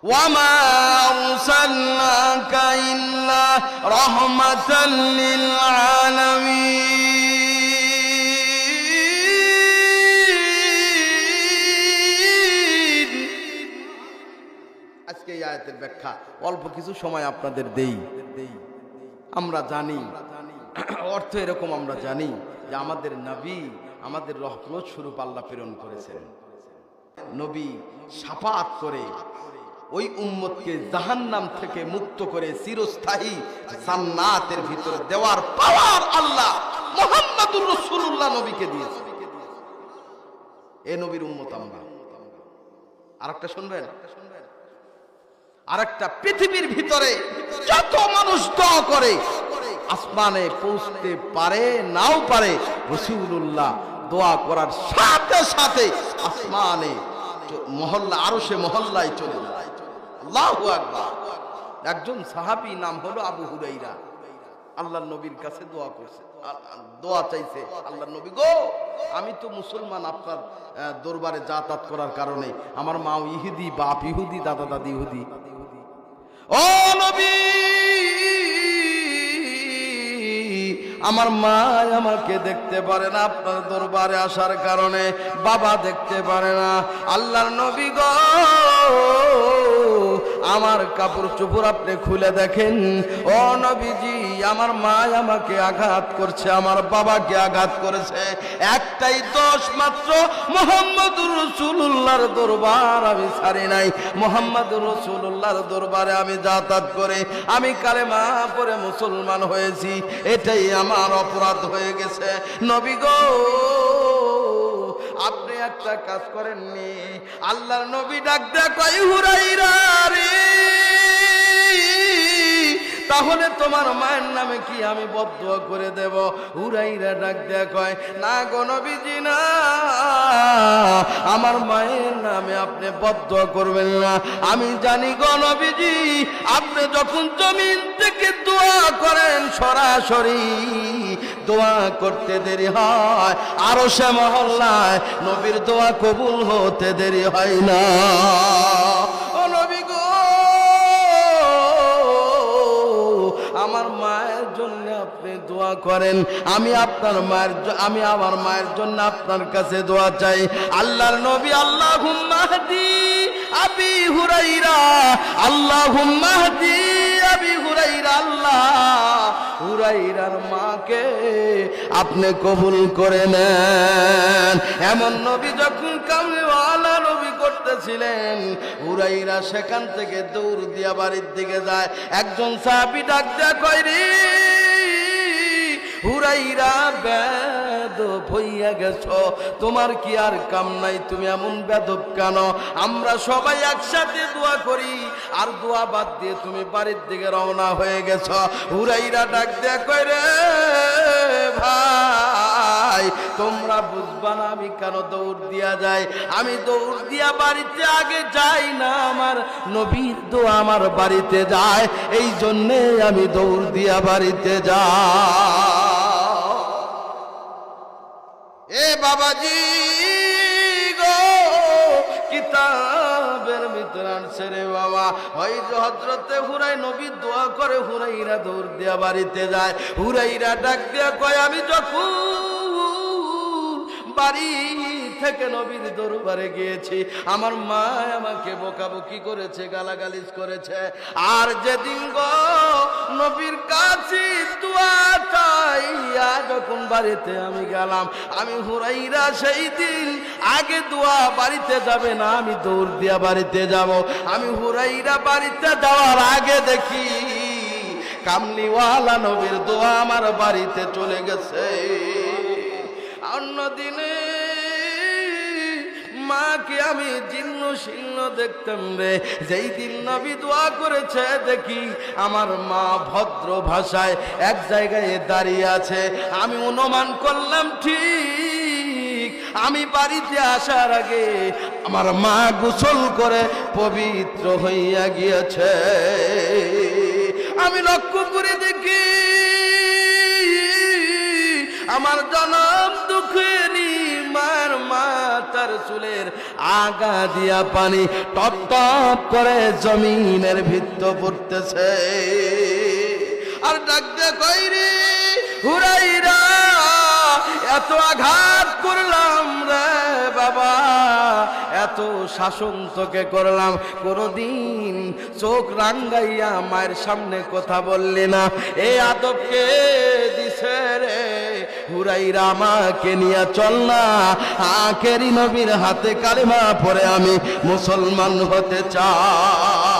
ওয়ামা আরসালনাকা ইল্লা রাহমাতাল লিল আলামিন। আজকে এই আয়াতের ব্যাখ্যা অল্প কিছু সময় আপনাদের দেই। আমরা জানি অর্থ এরকম, আমরা জানি যে আমাদের নবী আমাদের রহমত স্বরূপ আল্লাহ প্রেরণ করেছেন। নবী শাফাত করে ওই উম্মতকে জাহান্নাম থেকে মুক্ত করে চিরস্থায়ী জান্নাতের ভিতরে দেওয়ার পাওয়ার আল্লাহ মুহাম্মদুর রাসূলুল্লাহ নবীকে দিয়েছে। এই নবীর উম্মত আমরা। আরেকটা শুনবেন, আরেকটা, পৃথিবীর ভিতরে যত মানুষ দোয়া করে আসমানে পৌঁছতে পারে নাও পারে, রাসূলুল্লাহ দোয়া করার সাথে সাথে আসমানে মহল্লা আরশে মহল্লায় চলে যায়। আল্লাহু আকবার। একজন সাহাবী নাম হলো আবু হুরাইরা, আল্লাহর নবীর কাছে দোয়া করছে, দোয়া চাইছে, আল্লাহর নবী গো আমি তো মুসলমান, আপনার দরবারে যাতায়াত করার কারণে আমার মা ইহুদি, বাপ ইহুদি, দাদা দাদি ইহুদি। ও নবী, আমার মা আমাকে দেখতে পারে না, আপনার দরবারে আসার কারণে বাবা দেখতে পারে না। আল্লাহর নবী গো আমার কাপড় চোপড় আপনি খুলে দেখেন। ও নবীজি, আমার মা আমাকে আঘাত করছে, আমার বাবাকে আঘাত করেছে, একটাই দোষ মাত্র, মুহাম্মদুর রাসূলুল্লাহর দরবার আমি ছাড়ি নাই, মুহাম্মদুর রাসূলুল্লাহর দরবারে আমি যাতায়াত করে আমি কালেমা পড়ে মুসলমান হয়েছি, এটাই আমার অপরাধ হয়ে গেছে। নবী গো আপনি একটা কাজ করেননি। আল্লাহর নবী ডাক দেয়া কয় হুরাইরা রে, তাহলে তোমার মায়ের নামে কি আমি বদদুয়া করে দেব? হুরাইরা ডাক দেয়া কয় না গো নবীজি না, আমার মায়ের নামে আপনি বদদুয়া করবেন না। আমি জানি গো নবীজি, আপনি যখন জমিন থেকে দোয়া করেন সরাসরি দোয়া করতে দেরি হয়, আরশে মহল্লায় নবীর দোয়া কবুল হতে দেরি হয় না। ও নবী গো, আমার মায়ের জন্য আপনি দোয়া করেন, আমি আপনার মায়ের, আমি আমার মায়ের জন্য আপনার কাছে দোয়া চাই। আল্লাহর নবী আল্লাহুম্মা হাদি আবি হুরাইরা, আল্লাহুম্মা হাদি আবি হুরাইরা, আল্লাহ হুরাইরার মাকে আপনি কবুল করে নেন। এমন নবী যখন কামলিওয়ালা নবী করতেছিলেন, হুরাইরা সেখান থেকে দৌড় দিয়া বাড়ির দিকে যায়। একজন সাহাবী ডাক দেয়া কয় রে হুরাইরা, বেদব হইয়া গেছো, তোমার কি আর কাম নাই? তুমি এমন বেদব কেন? আমরা সবাই একসাথে দোয়া করি, আর দোয়া বাদ দিয়ে তুমি বাড়ির দিকে রওনা হয়ে গেছ। হুরাইরা ডাক দেয়া কয় রে ভাই, তোমরা বুঝবা না আমি কেন দৌড় দিয়া যাই? আমি দৌড় দিয়া বাড়িতে আগে যাই না, আমার নবীর দোয়া আমার বাড়িতে যায়, এই জন্যে আমি দৌড় দিয়া বাড়িতে যাই। এ বাবাজি গো, কিতাবের ভিতরে আনছে রে বাবা, ওই যে হযরতে হুরাই নবী দোয়া করে, হুরাইরা দৌড় দিয়া বাড়িতে যায়। হুরাইরা ডাক দিয়া কয় আমি যখন বাড়ি থেকে নবীর দরবারে গিয়েছি, আমার মা আমাকে বকাবকি করেছে, গালাগালিজ করেছে, আর যেদিন গো নবীর কাছে দোয়া চাইয়া যখন বাড়িতে আমি গেলাম, আমি হুরাইরা সেই দিন আগে দোয়া বাড়িতে যাবে না, আমি দৌড় দিয়া বাড়িতে যাব। আমি হুরাইরা বাড়িতে যাওয়ার আগে দেখি কামলিওয়ালা নবীর দোয়া আমার বাড়িতে চলে গেছে। অন্যদিনে মাকে আমি জীর্ণ শীর্ণ দেখতাম রে, যেই দিন নবী দোয়া করেছে দেখি আমার মা ভদ্র ভাষায় এক জায়গায় দাঁড়িয়ে আছে। আমি অনুমান করলাম ঠিক আমি বাড়িতে আসার আগে আমার মা গোসল করে পবিত্র হইয়া গিয়েছে। আমি লক্ষ্য করে দেখি আমার জনম দুঃখেরই মার মাথা তার চুলের আগা দিয়া পানি টপ টপ করে জমিনের ভিতর পড়তেছে। আর ডাক দে কইরে হুরাইরা, এত আঘাত করলাম রে বাবা, এত শাসন তোকে করলাম, কোনদিন চোখ রাঙ্গাইয়া মায়ের সামনে কথা বললি না, এই আদবকে দিছে রে হুরাইরা, আমাকে নিয়ে চল না, আখেরি নবীর হাতে কালেমা পড়ে আমি মুসলমান হতে চাই।